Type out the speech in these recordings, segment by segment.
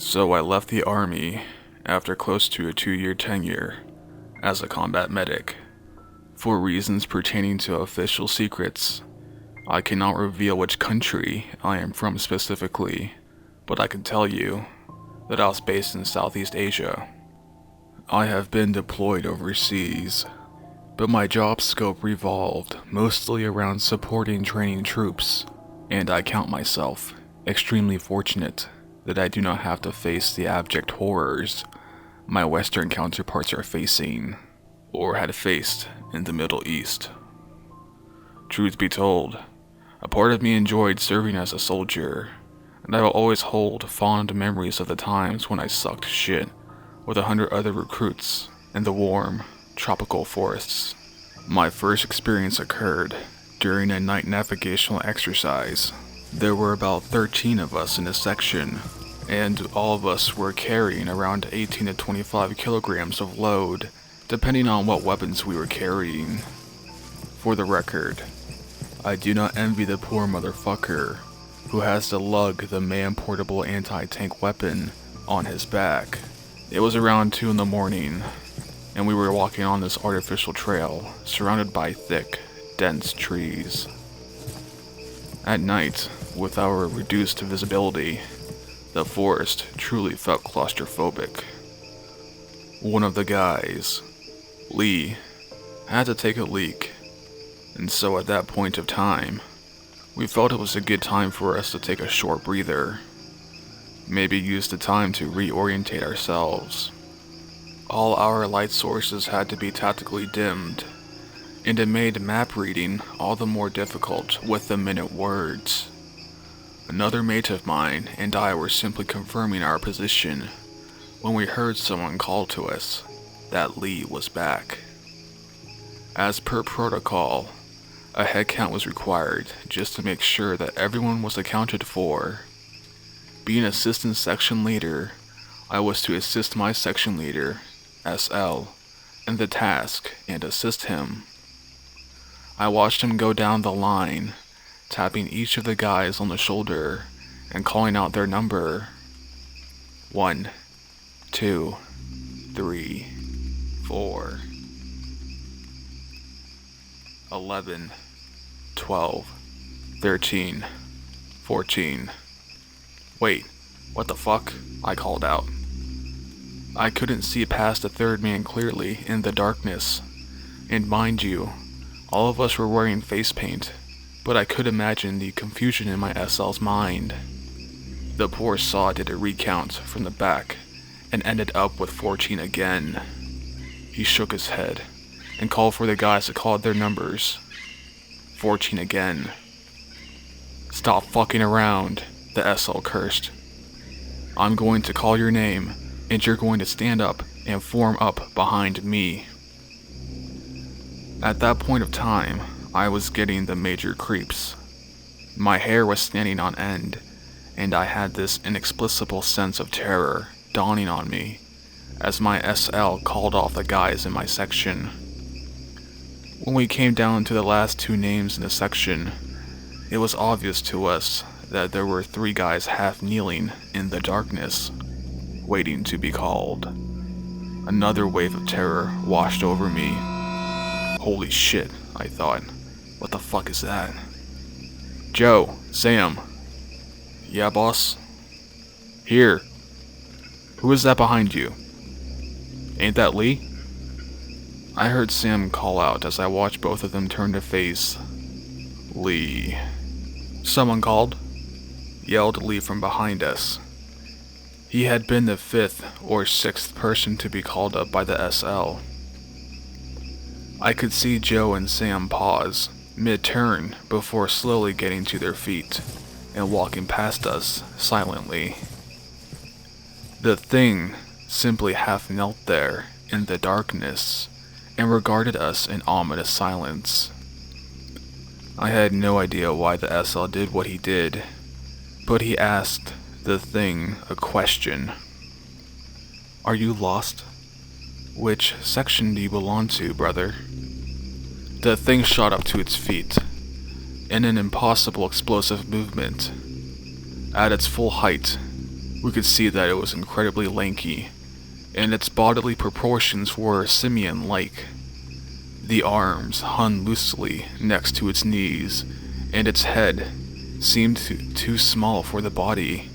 So I left the army after close to a 2-year tenure as a combat medic. For reasons pertaining to official secrets, I cannot reveal which country I am from specifically, but I can tell you that I was based in Southeast Asia. I have been deployed overseas, but my job scope revolved mostly around supporting training troops, and I count myself extremely fortunate that I do not have to face the abject horrors my Western counterparts are facing, or had faced in the Middle East. Truth be told, a part of me enjoyed serving as a soldier, and I will always hold fond memories of the times when I sucked shit with 100 other recruits in the warm, tropical forests. My first experience occurred during a night navigational exercise. There were about 13 of us in a section, and all of us were carrying around 18 to 25 kilograms of load, depending on what weapons we were carrying. For the record, I do not envy the poor motherfucker who has to lug the man-portable anti-tank weapon on his back. It was around 2 in the morning, and we were walking on this artificial trail surrounded by thick, dense trees. At night, with our reduced visibility, the forest truly felt claustrophobic. One of the guys, Lee, had to take a leak, and so at that point of time, we felt it was a good time for us to take a short breather. Maybe use the time to reorientate ourselves. All our light sources had to be tactically dimmed, and it made map reading all the more difficult with the minute words. Another mate of mine and I were simply confirming our position when we heard someone call to us that Lee was back. As per protocol, a head count was required just to make sure that everyone was accounted for. Being assistant section leader, I was to assist my section leader, SL, in the task and assist him. I watched him go down the line, tapping each of the guys on the shoulder and calling out their number. 1, 2, 3, 4, 11, 12, 13, 14. Wait, what the fuck? I called out. I couldn't see past the third man clearly in the darkness, and mind you, all of us were wearing face paint, but I could imagine the confusion in my SL's mind. The poor saw did a recount from the back and ended up with 14 again. He shook his head and called for the guys to call their numbers. 14 again. Stop fucking around, the SL cursed. I'm going to call your name, and you're going to stand up and form up behind me. At that point of time, I was getting the major creeps. My hair was standing on end, and I had this inexplicable sense of terror dawning on me as my SL called off the guys in my section. When we came down to the last 2 names in the section, it was obvious to us that there were 3 guys half kneeling in the darkness, waiting to be called. Another wave of terror washed over me. Holy shit, I thought. What the fuck is that? Joe, Sam. Yeah, boss? Here. Who is that behind you? Ain't that Lee? I heard Sam call out as I watched both of them turn to face Lee. Someone called? Yelled Lee from behind us. He had been the 5th or 6th person to be called up by the SL. I could see Joe and Sam pause, mid-turn, before slowly getting to their feet and walking past us silently. The thing simply half knelt there in the darkness and regarded us in ominous silence. I had no idea why the SL did what he did, but he asked the thing a question. Are you lost? Which section do you belong to, brother? The thing shot up to its feet, in an impossible explosive movement. At its full height, We could see that it was incredibly lanky, and its bodily proportions were simian-like. The arms hung loosely next to its knees, and its head seemed too small for the body.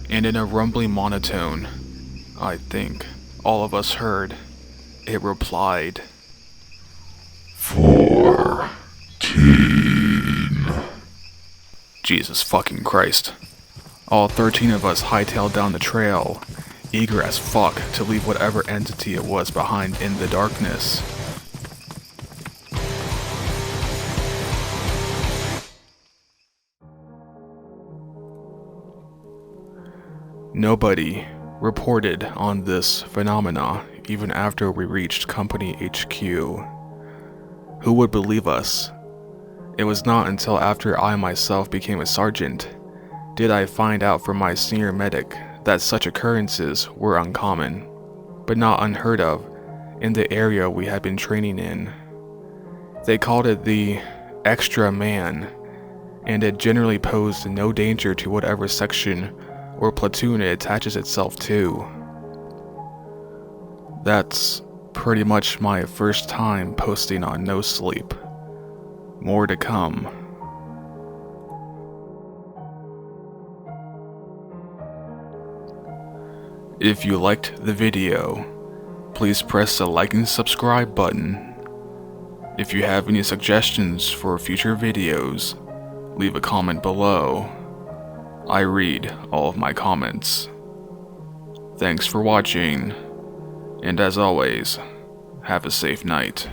And in a rumbling monotone, I think all of us heard, it replied, 14. Jesus fucking Christ. All 13 of us hightailed down the trail, eager as fuck to leave whatever entity it was behind in the darkness. Nobody reported on this phenomena even after we reached Company HQ. Who would believe us? It was not until after I myself became a sergeant did I find out from my senior medic that such occurrences were uncommon, but not unheard of in the area we had been training in. They called it the extra man, and it generally posed no danger to whatever section or platoon it attaches itself to. That's pretty much my first time posting on No Sleep. More to come. If you liked the video, please press the like and subscribe button. If you have any suggestions for future videos, leave a comment below. I read all of my comments. Thanks for watching, and as always, have a safe night.